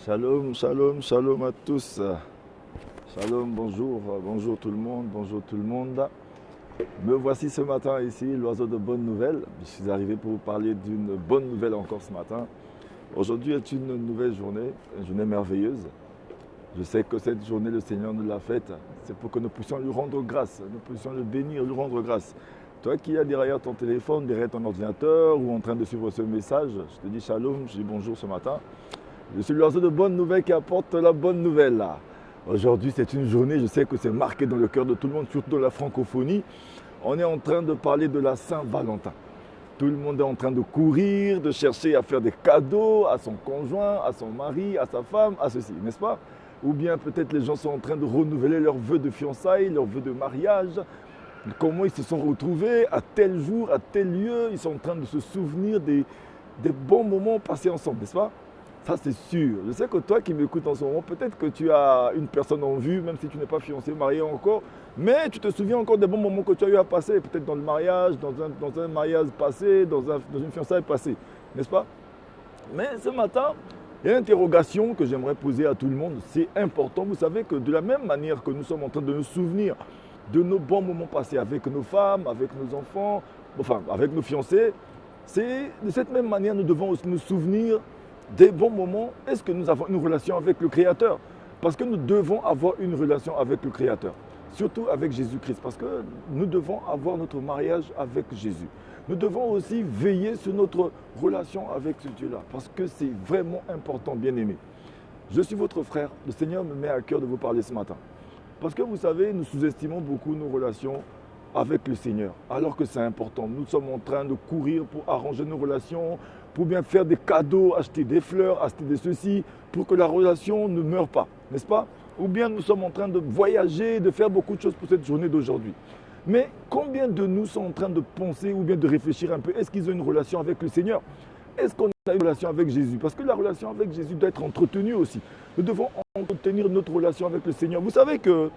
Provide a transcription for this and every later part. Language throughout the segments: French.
Shalom, shalom, shalom à tous. Shalom, bonjour, bonjour tout le monde, bonjour tout le monde. Me voici ce matin ici, l'oiseau de bonnes nouvelles. Je suis arrivé pour vous parler d'une bonne nouvelle encore ce matin. Aujourd'hui est une nouvelle journée, une journée merveilleuse. Je sais que cette journée, le Seigneur nous l'a faite. C'est pour que nous puissions lui rendre grâce, nous puissions le bénir, lui rendre grâce. Toi qui es derrière ton téléphone, derrière ton ordinateur ou en train de suivre ce message, je te dis shalom, je dis bonjour ce matin. Je suis l'oiseau de bonne nouvelle qui apporte la bonne nouvelle. Aujourd'hui, c'est une journée, je sais que c'est marqué dans le cœur de tout le monde, surtout dans la francophonie. On est en train de parler de la Saint-Valentin. Tout le monde est en train de courir, de chercher à faire des cadeaux à son conjoint, à son mari, à sa femme, à ceci, n'est-ce pas? Ou bien peut-être les gens sont en train de renouveler leurs vœux de fiançailles, leurs vœux de mariage. Comment ils se sont retrouvés à tel jour, à tel lieu. Ils sont en train de se souvenir des bons moments passés ensemble, n'est-ce pas? Ça, c'est sûr. Je sais que toi qui m'écoutes en ce moment, peut-être que tu as une personne en vue, même si tu n'es pas fiancé, marié encore, mais tu te souviens encore des bons moments que tu as eu à passer, peut-être dans le mariage, dans un mariage passé, dans une fiançaille passée, n'est-ce pas? Mais ce matin, il y a une interrogation que j'aimerais poser à tout le monde. C'est important. Vous savez que de la même manière que nous sommes en train de nous souvenir de nos bons moments passés avec nos femmes, avec nos enfants, enfin avec nos fiancés, c'est de cette même manière nous devons aussi nous souvenir des bons moments. Est-ce que nous avons une relation avec le Créateur? Parce que nous devons avoir une relation avec le Créateur, surtout avec Jésus-Christ, parce que nous devons avoir notre mariage avec Jésus. Nous devons aussi veiller sur notre relation avec ce Dieu-là, parce que c'est vraiment important, bien-aimé. Je suis votre frère, le Seigneur me met à cœur de vous parler ce matin. Parce que vous savez, nous sous-estimons beaucoup nos relations avec le Seigneur, alors que c'est important. Nous sommes en train de courir pour arranger nos relations, pour bien faire des cadeaux, acheter des fleurs, acheter des ceci, pour que la relation ne meure pas, n'est-ce pas? Ou bien nous sommes en train de voyager, de faire beaucoup de choses pour cette journée d'aujourd'hui. Mais combien de nous sont en train de penser ou bien de réfléchir un peu? Est-ce qu'ils ont une relation avec le Seigneur? Est-ce qu'on a une relation avec Jésus? Parce que la relation avec Jésus doit être entretenue aussi. Nous devons entretenir notre relation avec le Seigneur. Vous savez que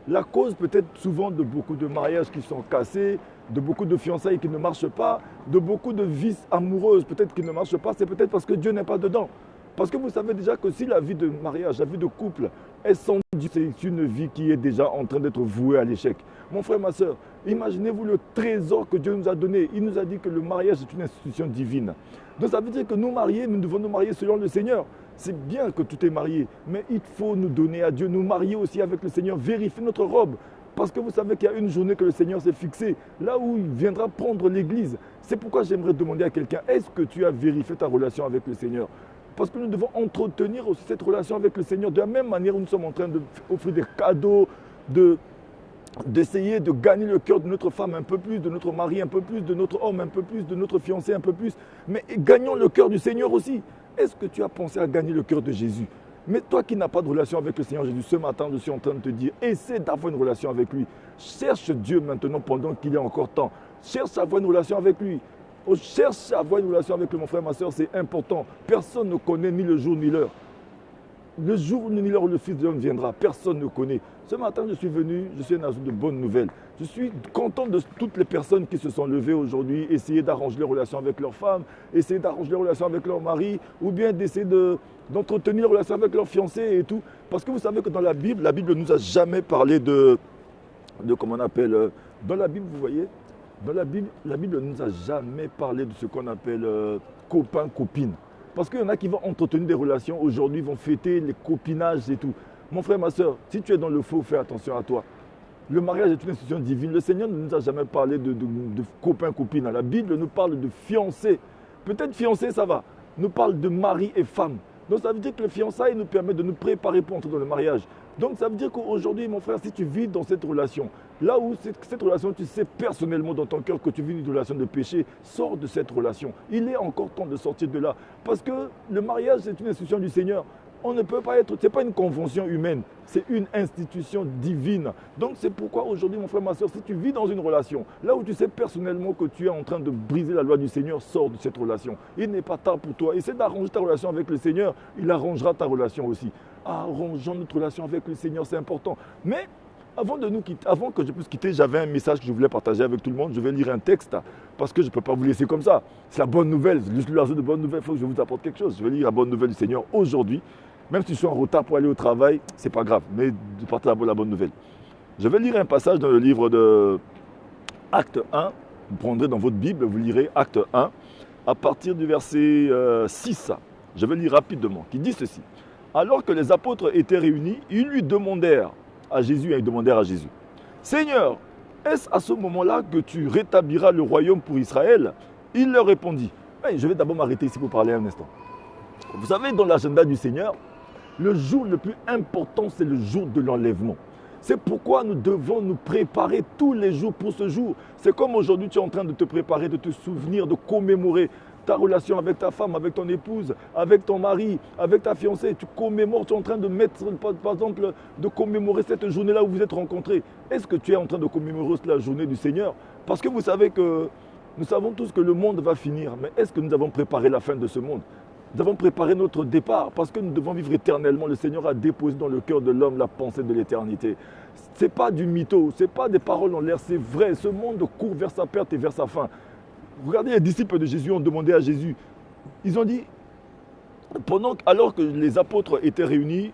la cause peut-être souvent de beaucoup de mariages qui sont cassés, de beaucoup de fiançailles qui ne marchent pas, de beaucoup de vies amoureuses peut-être qui ne marchent pas, c'est peut-être parce que Dieu n'est pas dedans. Parce que vous savez déjà que si la vie de mariage, la vie de couple est sans Dieu, c'est une vie qui est déjà en train d'être vouée à l'échec. Mon frère, ma soeur, imaginez-vous le trésor que Dieu nous a donné. Il nous a dit que le mariage est une institution divine. Donc ça veut dire que nous mariés, nous devons nous marier selon le Seigneur. C'est bien que tu t'es marié, mais il faut nous donner à Dieu, nous marier aussi avec le Seigneur, vérifier notre robe. Parce que vous savez qu'il y a une journée que le Seigneur s'est fixée, là où il viendra prendre l'église. C'est pourquoi j'aimerais demander à quelqu'un, est-ce que tu as vérifié ta relation avec le Seigneur? Parce que nous devons entretenir aussi cette relation avec le Seigneur de la même manière où nous sommes en train d'offrir des cadeaux, d'essayer de gagner le cœur de notre femme un peu plus, de notre mari un peu plus, de notre homme un peu plus, de notre fiancé un peu plus. Mais gagnons le cœur du Seigneur aussi. Est-ce que tu as pensé à gagner le cœur de Jésus? Mais toi qui n'as pas de relation avec le Seigneur Jésus, ce matin, je suis en train de te dire, essaie d'avoir une relation avec lui. Cherche Dieu maintenant pendant qu'il est encore temps. Cherche à avoir une relation avec lui. Cherche à avoir une relation avec lui, mon frère, ma soeur, c'est important. Personne ne connaît ni le jour ni l'heure. Le jour ni l'heure où le Fils de l'homme viendra, personne ne connaît. Ce matin, je suis venu, je suis un agent de bonnes nouvelles. Je suis content de toutes les personnes qui se sont levées aujourd'hui, essayer d'arranger les relations avec leurs femmes, essayer d'arranger les relations avec leur mari, ou bien d'essayer d'entretenir les relations avec leurs fiancés et tout. Parce que vous savez que dans la Bible ne nous a jamais parlé de comment on appelle, dans la Bible, vous voyez, dans la Bible ne nous a jamais parlé de ce qu'on appelle copain, copine. Parce qu'il y en a qui vont entretenir des relations, aujourd'hui vont fêter les copinages et tout. Mon frère, ma soeur, si tu es dans le faux, fais attention à toi. Le mariage est une institution divine. Le Seigneur ne nous a jamais parlé de copain, copine. La Bible nous parle de fiancé. Peut-être fiancé, ça va. Nous parle de mari et femme. Donc ça veut dire que le fiançailles nous permet de nous préparer pour entrer dans le mariage. Donc ça veut dire qu'aujourd'hui, mon frère, si tu vis dans cette relation, là où cette relation, tu sais personnellement dans ton cœur que tu vis une relation de péché, sors de cette relation. Il est encore temps de sortir de là. Parce que le mariage, c'est une institution du Seigneur. On ne peut pas être, ce n'est pas une convention humaine, c'est une institution divine. Donc c'est pourquoi aujourd'hui, mon frère, ma soeur, si tu vis dans une relation, là où tu sais personnellement que tu es en train de briser la loi du Seigneur, sors de cette relation. Il n'est pas tard pour toi. Essaie d'arranger ta relation avec le Seigneur, il arrangera ta relation aussi. Arrangeons notre relation avec le Seigneur, c'est important. Mais avant que je puisse quitter, j'avais un message que je voulais partager avec tout le monde. Je vais lire un texte parce que je ne peux pas vous laisser comme ça. C'est la bonne nouvelle, l'oiseau de bonne nouvelle, il faut que je vous apporte quelque chose. Je vais lire la bonne nouvelle du Seigneur aujourd'hui. Même si je suis en retard pour aller au travail, c'est pas grave, mais de partir d'abord la bonne nouvelle. Je vais lire un passage dans le livre de Acte 1. Vous prendrez dans votre Bible, vous lirez Acte 1, à partir du verset 6. Je vais lire rapidement, qui dit ceci. Alors que les apôtres étaient réunis, ils demandèrent à Jésus, Seigneur, est-ce à ce moment-là que tu rétabliras le royaume pour Israël? Il leur répondit. Je vais d'abord m'arrêter ici pour parler un instant. Vous savez, dans l'agenda du Seigneur, le jour le plus important, c'est le jour de l'enlèvement. C'est pourquoi nous devons nous préparer tous les jours pour ce jour. C'est comme aujourd'hui, tu es en train de te préparer, de te souvenir, de commémorer ta relation avec ta femme, avec ton épouse, avec ton mari, avec ta fiancée. Tu commémores, tu es en train de mettre, par exemple, de commémorer cette journée-là où vous êtes rencontrés. Est-ce que tu es en train de commémorer la journée du Seigneur? Parce que vous savez que nous savons tous que le monde va finir. Mais est-ce que nous avons préparé la fin de ce monde? Nous avons préparé notre départ parce que nous devons vivre éternellement. Le Seigneur a déposé dans le cœur de l'homme la pensée de l'éternité. Ce n'est pas du mytho, ce n'est pas des paroles en l'air, c'est vrai. Ce monde court vers sa perte et vers sa fin. Regardez, les disciples de Jésus ont demandé à Jésus. Ils ont dit, alors que les apôtres étaient réunis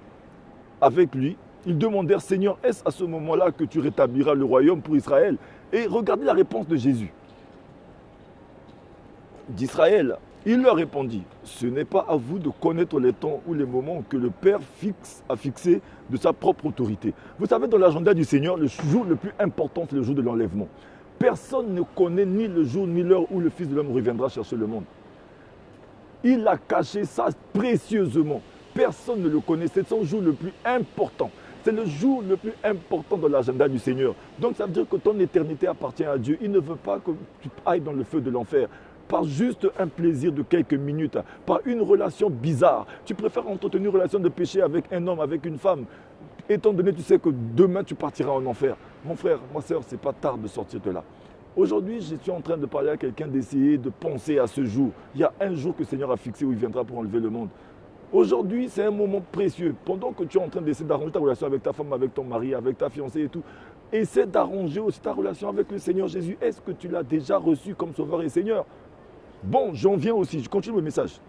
avec lui, ils demandèrent, Seigneur, est-ce à ce moment-là que tu rétabliras le royaume pour Israël? Et regardez la réponse de Jésus. D'Israël, il leur répondit, ce n'est pas à vous de connaître les temps ou les moments que le Père a fixé de sa propre autorité. Vous savez, dans l'agenda du Seigneur, le jour le plus important, c'est le jour de l'enlèvement. Personne ne connaît ni le jour ni l'heure où le Fils de l'homme reviendra chercher le monde. Il a caché ça précieusement. Personne ne le connaît. C'est son jour le plus important. C'est le jour le plus important dans l'agenda du Seigneur. Donc ça veut dire que ton éternité appartient à Dieu. Il ne veut pas que tu ailles dans le feu de l'enfer par juste un plaisir de quelques minutes, par une relation bizarre. Tu préfères entretenir une relation de péché avec un homme, avec une femme, étant donné que tu sais que demain tu partiras en enfer. Mon frère, ma soeur, ce n'est pas tard de sortir de là. Aujourd'hui, je suis en train de parler à quelqu'un, d'essayer de penser à ce jour. Il y a un jour que le Seigneur a fixé où il viendra pour enlever le monde. Aujourd'hui, c'est un moment précieux. Pendant que tu es en train d'essayer d'arranger ta relation avec ta femme, avec ton mari, avec ta fiancée et tout, essaie d'arranger aussi ta relation avec le Seigneur Jésus. Est-ce que tu l'as déjà reçu comme Sauveur et Seigneur? Bon, j'en viens aussi, je continue le message.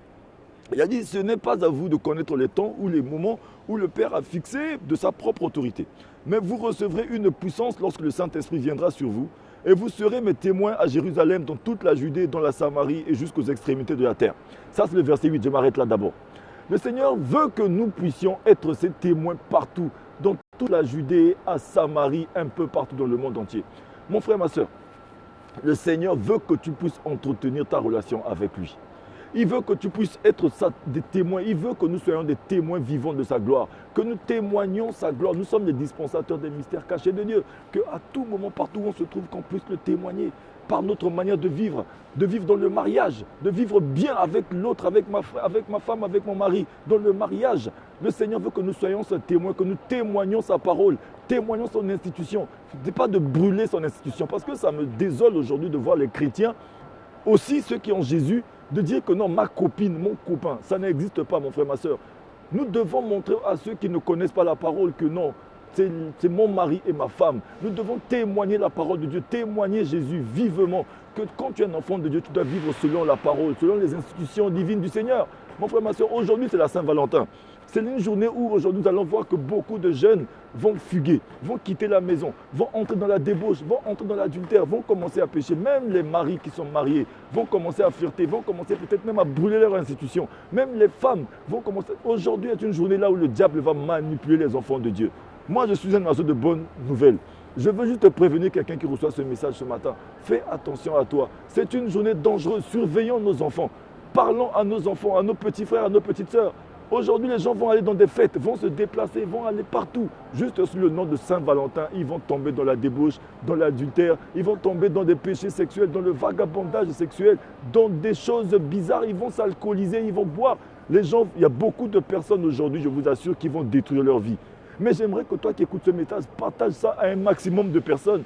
Il a dit, ce n'est pas à vous de connaître les temps ou les moments où le Père a fixé de sa propre autorité. Mais vous recevrez une puissance lorsque le Saint-Esprit viendra sur vous. Et vous serez mes témoins à Jérusalem, dans toute la Judée, dans la Samarie et jusqu'aux extrémités de la terre. Ça, c'est le verset 8, je m'arrête là d'abord. Le Seigneur veut que nous puissions être ses témoins partout, dans toute la Judée, à Samarie, un peu partout dans le monde entier. Mon frère, ma soeur, le Seigneur veut que tu puisses entretenir ta relation avec lui. Il veut que tu puisses être des témoins. Il veut que nous soyons des témoins vivants de sa gloire. Que nous témoignions sa gloire. Nous sommes les dispensateurs des mystères cachés de Dieu. Qu'à tout moment, partout où on se trouve, qu'on puisse le témoigner par notre manière de vivre dans le mariage, de vivre bien avec l'autre, avec ma femme, avec mon mari, dans le mariage. Le Seigneur veut que nous soyons ses témoins, que nous témoignions sa parole, témoignons son institution. Ce n'est pas de brûler son institution, parce que ça me désole aujourd'hui de voir les chrétiens, aussi ceux qui ont Jésus, de dire que non, ma copine, mon copain, ça n'existe pas, mon frère, ma soeur. Nous devons montrer à ceux qui ne connaissent pas la parole que non, c'est mon mari et ma femme. Nous devons témoigner la parole de Dieu, témoigner Jésus vivement. Que quand tu es un enfant de Dieu, tu dois vivre selon la parole, selon les institutions divines du Seigneur. Mon frère, ma soeur, aujourd'hui c'est la Saint-Valentin. C'est une journée où aujourd'hui nous allons voir que beaucoup de jeunes vont fuguer, vont quitter la maison, vont entrer dans la débauche, vont entrer dans l'adultère, vont commencer à pécher. Même les maris qui sont mariés vont commencer à flirter, vont commencer peut-être même à brûler leur institution. Même les femmes vont commencer. Aujourd'hui est une journée là où le diable va manipuler les enfants de Dieu. Moi, je suis un oiseau de bonnes nouvelles. Je veux juste te prévenir quelqu'un qui reçoit ce message ce matin. Fais attention à toi. C'est une journée dangereuse. Surveillons nos enfants. Parlons à nos enfants, à nos petits frères, à nos petites sœurs. Aujourd'hui, les gens vont aller dans des fêtes, vont se déplacer, vont aller partout. Juste sous le nom de Saint-Valentin, ils vont tomber dans la débauche, dans l'adultère. Ils vont tomber dans des péchés sexuels, dans le vagabondage sexuel, dans des choses bizarres. Ils vont s'alcooliser, ils vont boire. Les gens, il y a beaucoup de personnes aujourd'hui, je vous assure, qui vont détruire leur vie. Mais j'aimerais que toi qui écoutes ce message, partage ça à un maximum de personnes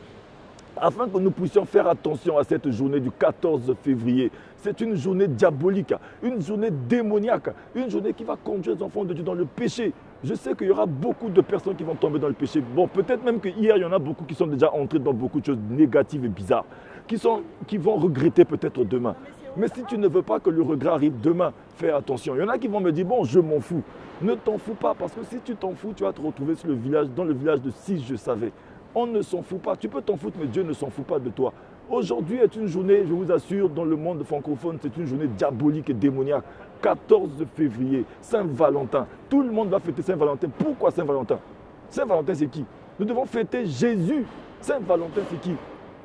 afin que nous puissions faire attention à cette journée du 14 février. C'est une journée diabolique, une journée démoniaque, une journée qui va conduire les enfants de Dieu dans le péché. Je sais qu'il y aura beaucoup de personnes qui vont tomber dans le péché. Bon, peut-être même qu'hier, il y en a beaucoup qui sont déjà entrés dans beaucoup de choses négatives et bizarres, qui vont regretter peut-être demain. Mais si tu ne veux pas que le regret arrive demain, fais attention. Il y en a qui vont me dire, bon, je m'en fous. Ne t'en fous pas, parce que si tu t'en fous, tu vas te retrouver sur le village, dans le village de Si je savais. On ne s'en fout pas. Tu peux t'en foutre, mais Dieu ne s'en fout pas de toi. Aujourd'hui est une journée, je vous assure, dans le monde francophone, c'est une journée diabolique et démoniaque. 14 février, Saint-Valentin. Tout le monde va fêter Saint-Valentin. Pourquoi Saint-Valentin? Saint-Valentin, c'est qui? Nous devons fêter Jésus. Saint-Valentin, c'est qui?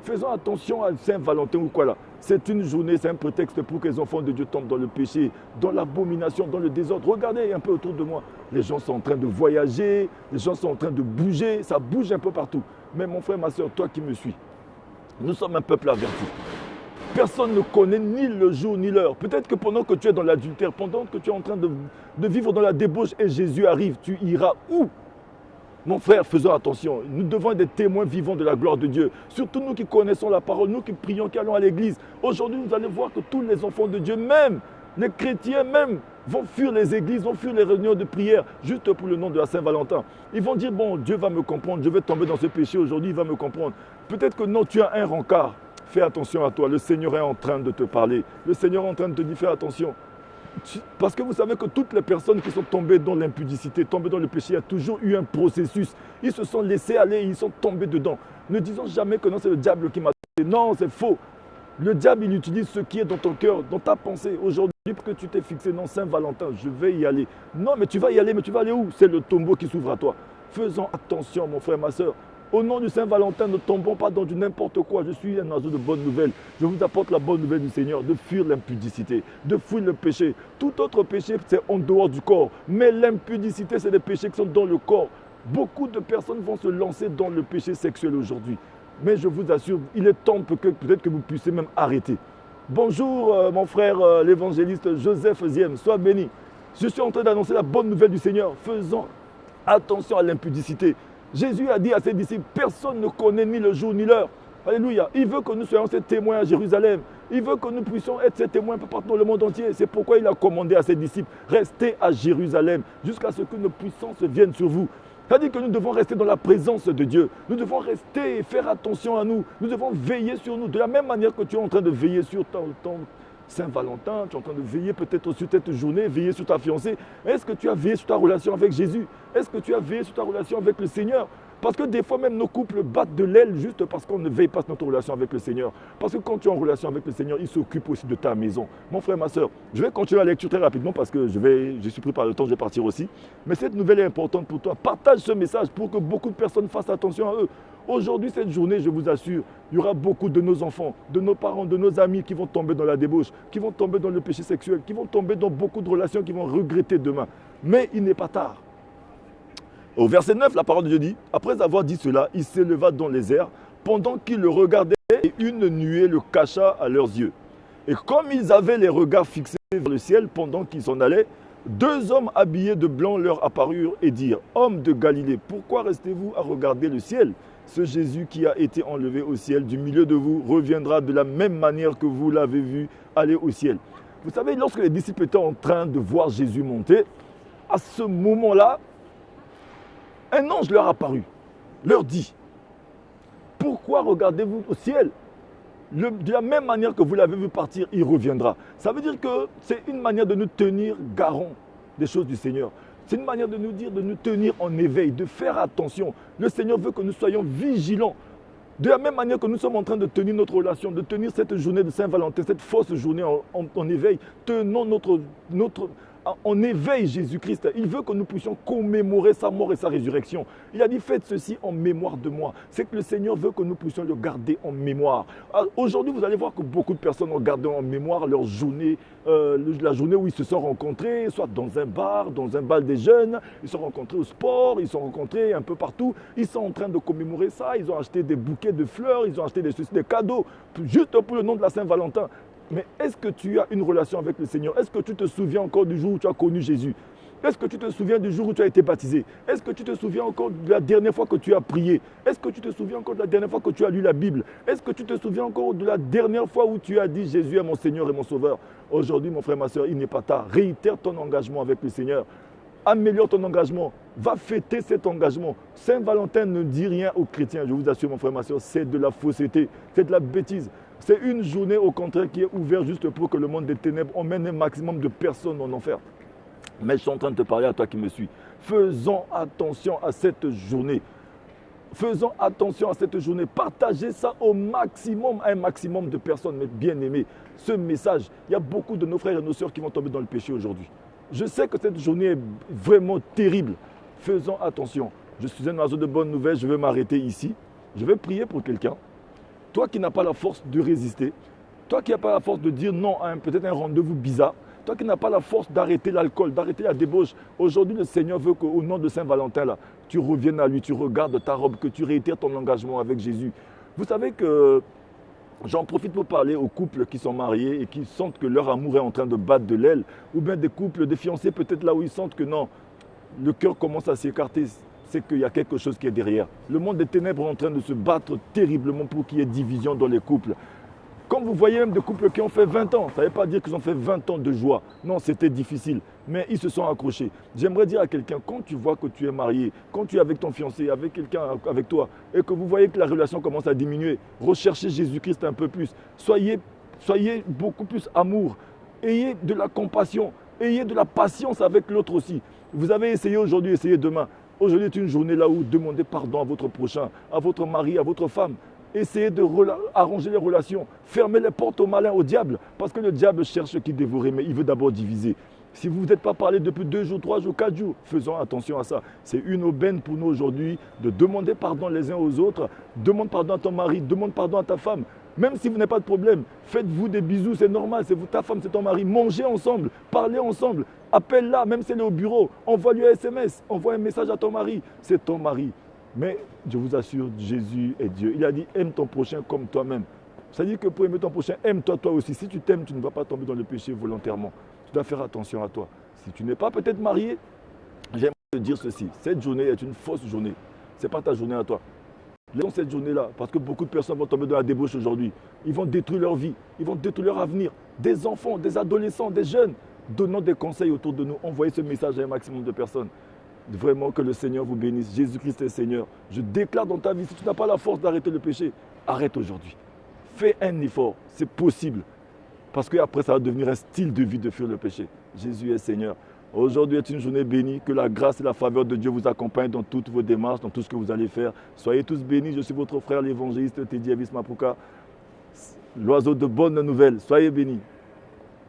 Faisons attention à Saint-Valentin ou quoi là. C'est une journée, c'est un prétexte pour que les enfants de Dieu tombent dans le péché, dans l'abomination, dans le désordre. Regardez un peu autour de moi. Les gens sont en train de voyager, les gens sont en train de bouger, ça bouge un peu partout. Mais mon frère, ma soeur, toi qui me suis, nous sommes un peuple averti. Personne ne connaît ni le jour ni l'heure. Peut-être que pendant que tu es dans l'adultère, pendant que tu es en train de vivre dans la débauche et Jésus arrive, tu iras où? Mon frère, faisons attention. Nous devons être des témoins vivants de la gloire de Dieu. Surtout nous qui connaissons la parole, nous qui prions, qui allons à l'église. Aujourd'hui, vous allez voir que tous les enfants de Dieu, même les chrétiens même, vont fuir les églises, vont fuir les réunions de prière, juste pour le nom de la Saint-Valentin. Ils vont dire, bon, Dieu va me comprendre, je vais tomber dans ce péché aujourd'hui, il va me comprendre. Peut-être que non, tu as un rencard. Fais attention à toi, le Seigneur est en train de te parler. Le Seigneur est en train de te dire, fais attention. Parce que vous savez que toutes les personnes qui sont tombées dans l'impudicité, tombées dans le péché, il y a toujours eu un processus. Ils se sont laissés aller, ils sont tombés dedans. Ne disons jamais que non, c'est le diable qui m'a tombé. Non, c'est faux. Le diable, il utilise ce qui est dans ton cœur, dans ta pensée. Aujourd'hui, que tu t'es fixé, non, Saint-Valentin, je vais y aller. Non, mais tu vas y aller, mais tu vas aller où? C'est le tombeau qui s'ouvre à toi. Faisons attention, mon frère, ma soeur. Au nom du Saint-Valentin, ne tombons pas dans du n'importe quoi. Je suis un oiseau de bonne nouvelle. Je vous apporte la bonne nouvelle du Seigneur, de fuir l'impudicité, de fuir le péché. Tout autre péché, c'est en dehors du corps. Mais l'impudicité, c'est des péchés qui sont dans le corps. Beaucoup de personnes vont se lancer dans le péché sexuel aujourd'hui. Mais je vous assure, il est temps peut-être que vous puissiez même arrêter. Bonjour mon frère l'évangéliste Joseph Ziem, sois béni. Je suis en train d'annoncer la bonne nouvelle du Seigneur. Faisons attention à l'impudicité. Jésus a dit à ses disciples, personne ne connaît ni le jour ni l'heure. Alléluia. Il veut que nous soyons ses témoins à Jérusalem. Il veut que nous puissions être ses témoins un peu partout dans le monde entier. C'est pourquoi il a commandé à ses disciples, restez à Jérusalem jusqu'à ce qu'une puissance vienne sur vous. C'est-à-dire que nous devons rester dans la présence de Dieu. Nous devons rester et faire attention à nous. Nous devons veiller sur nous. De la même manière que tu es en train de veiller sur ton Saint-Valentin, tu es en train de veiller peut-être sur cette journée, veiller sur ta fiancée. Est-ce que tu as veillé sur ta relation avec Jésus? Est-ce que tu as veillé sur ta relation avec le Seigneur? Parce que des fois même nos couples battent de l'aile juste parce qu'on ne veille pas sur notre relation avec le Seigneur. Parce que quand tu es en relation avec le Seigneur, il s'occupe aussi de ta maison. Mon frère, ma soeur, je vais continuer la lecture très rapidement parce que je suis pris par le temps, je vais partir aussi. Mais cette nouvelle est importante pour toi. Partage ce message pour que beaucoup de personnes fassent attention à eux. Aujourd'hui, cette journée, je vous assure, il y aura beaucoup de nos enfants, de nos parents, de nos amis qui vont tomber dans la débauche, qui vont tomber dans le péché sexuel, qui vont tomber dans beaucoup de relations qui vont regretter demain. Mais il n'est pas tard. Au verset 9, la parole de Dieu dit, après avoir dit cela, il s'éleva dans les airs, pendant qu'ils le regardaient, et une nuée le cacha à leurs yeux. Et comme ils avaient les regards fixés vers le ciel pendant qu'ils s'en allaient, deux hommes habillés de blanc leur apparurent et dirent, hommes de Galilée, pourquoi restez-vous à regarder le ciel? Ce Jésus qui a été enlevé au ciel du milieu de vous reviendra de la même manière que vous l'avez vu aller au ciel. Vous savez, lorsque les disciples étaient en train de voir Jésus monter, à ce moment-là, un ange leur apparut, leur dit, pourquoi regardez-vous au ciel? De la même manière que vous l'avez vu partir, il reviendra. Ça veut dire que c'est une manière de nous tenir garant des choses du Seigneur. C'est une manière de nous dire, de nous tenir en éveil, de faire attention. Le Seigneur veut que nous soyons vigilants. De la même manière que nous sommes en train de tenir notre relation, de tenir cette journée de Saint-Valentin, cette fausse journée en éveil, tenons en éveil Jésus-Christ. Il veut que nous puissions commémorer sa mort et sa résurrection. Il a dit, faites ceci en mémoire de moi. C'est que le Seigneur veut que nous puissions le garder en mémoire. Aujourd'hui, vous allez voir que beaucoup de personnes ont gardé en mémoire leur journée, la journée où ils se sont rencontrés, soit dans un bar, dans un bal des jeunes, ils se sont rencontrés au sport, ils se sont rencontrés un peu partout. Ils sont en train de commémorer ça, ils ont acheté des bouquets de fleurs, ils ont acheté des cadeaux, juste pour le nom de la Saint-Valentin. Mais est-ce que tu as une relation avec le Seigneur? Est-ce que tu te souviens encore du jour où tu as connu Jésus? Est-ce que tu te souviens du jour où tu as été baptisé? Est-ce que tu te souviens encore de la dernière fois que tu as prié? Est-ce que tu te souviens encore de la dernière fois que tu as lu la Bible? Est-ce que tu te souviens encore de la dernière fois où tu as dit Jésus est mon Seigneur et mon Sauveur? Aujourd'hui, mon frère, ma soeur, il n'est pas tard. Réitère ton engagement avec le Seigneur. Améliore ton engagement. Va fêter cet engagement. Saint-Valentin ne dit rien aux chrétiens. Je vous assure, mon frère, ma soeur, c'est de la fausseté. C'est de la bêtise. C'est une journée au contraire qui est ouverte juste pour que le monde des ténèbres emmène un maximum de personnes en enfer. Mais je suis en train de te parler à toi qui me suis. Faisons attention à cette journée. Faisons attention à cette journée. Partagez ça au maximum, à un maximum de personnes, mes bien-aimés. Ce message, il y a beaucoup de nos frères et nos sœurs qui vont tomber dans le péché aujourd'hui. Je sais que cette journée est vraiment terrible. Faisons attention. Je suis un oiseau de bonne nouvelle, je vais m'arrêter ici. Je vais prier pour quelqu'un. Toi qui n'as pas la force de résister, toi qui n'as pas la force de dire non à peut-être un rendez-vous bizarre, toi qui n'as pas la force d'arrêter l'alcool, d'arrêter la débauche, aujourd'hui le Seigneur veut qu'au nom de Saint-Valentin, là, tu reviennes à lui, tu regardes ta robe, que tu réitères ton engagement avec Jésus. Vous savez que j'en profite pour parler aux couples qui sont mariés et qui sentent que leur amour est en train de battre de l'aile, ou bien des couples, des fiancés peut-être là où ils sentent que non, le cœur commence à s'écarter, c'est qu'il y a quelque chose qui est derrière. Le monde des ténèbres est en train de se battre terriblement pour qu'il y ait division dans les couples. Quand vous voyez même des couples qui ont fait 20 ans, ça ne veut pas dire qu'ils ont fait 20 ans de joie. Non, c'était difficile, mais ils se sont accrochés. J'aimerais dire à quelqu'un, quand tu vois que tu es marié, quand tu es avec ton fiancé, avec quelqu'un avec toi, et que vous voyez que la relation commence à diminuer, recherchez Jésus-Christ un peu plus. Soyez beaucoup plus amour. Ayez de la compassion. Ayez de la patience avec l'autre aussi. Vous avez essayé aujourd'hui, essayez demain. Aujourd'hui est une journée là où demandez pardon à votre prochain, à votre mari, à votre femme. Essayez d'arranger les relations. Fermez les portes au malin, au diable. Parce que le diable cherche qui dévorer, mais il veut d'abord diviser. Si vous n'êtes pas parlé depuis 2 jours, 3 jours, 4 jours, faisons attention à ça. C'est une aubaine pour nous aujourd'hui de demander pardon les uns aux autres. Demande pardon à ton mari, demande pardon à ta femme. Même si vous n'avez pas de problème, faites-vous des bisous, c'est normal, c'est vous, ta femme, c'est ton mari. Mangez ensemble, parlez ensemble, appelle-la, même si elle est au bureau, envoie-lui un SMS, envoie un message à ton mari, c'est ton mari. Mais je vous assure, Jésus est Dieu. Il a dit, aime ton prochain comme toi-même. Ça veut dire que pour aimer ton prochain, aime-toi toi aussi. Si tu t'aimes, tu ne vas pas tomber dans le péché volontairement. Tu dois faire attention à toi. Si tu n'es pas peut-être marié, j'aimerais te dire ceci. Cette journée est une fausse journée. Ce n'est pas ta journée à toi. Laissons cette journée-là, parce que beaucoup de personnes vont tomber dans la débauche aujourd'hui. Ils vont détruire leur vie, ils vont détruire leur avenir. Des enfants, des adolescents, des jeunes. Donnons des conseils autour de nous. Envoyez ce message à un maximum de personnes. Vraiment que le Seigneur vous bénisse. Jésus-Christ est Seigneur. Je déclare dans ta vie, si tu n'as pas la force d'arrêter le péché, arrête aujourd'hui. Fais un effort, c'est possible. Parce qu'après, ça va devenir un style de vie de fuir le péché. Jésus est Seigneur. Aujourd'hui est une journée bénie. Que la grâce et la faveur de Dieu vous accompagnent dans toutes vos démarches, dans tout ce que vous allez faire. Soyez tous bénis. Je suis votre frère, l'évangéliste Teddy Avis Mapuka, l'oiseau de bonnes nouvelles. Soyez bénis.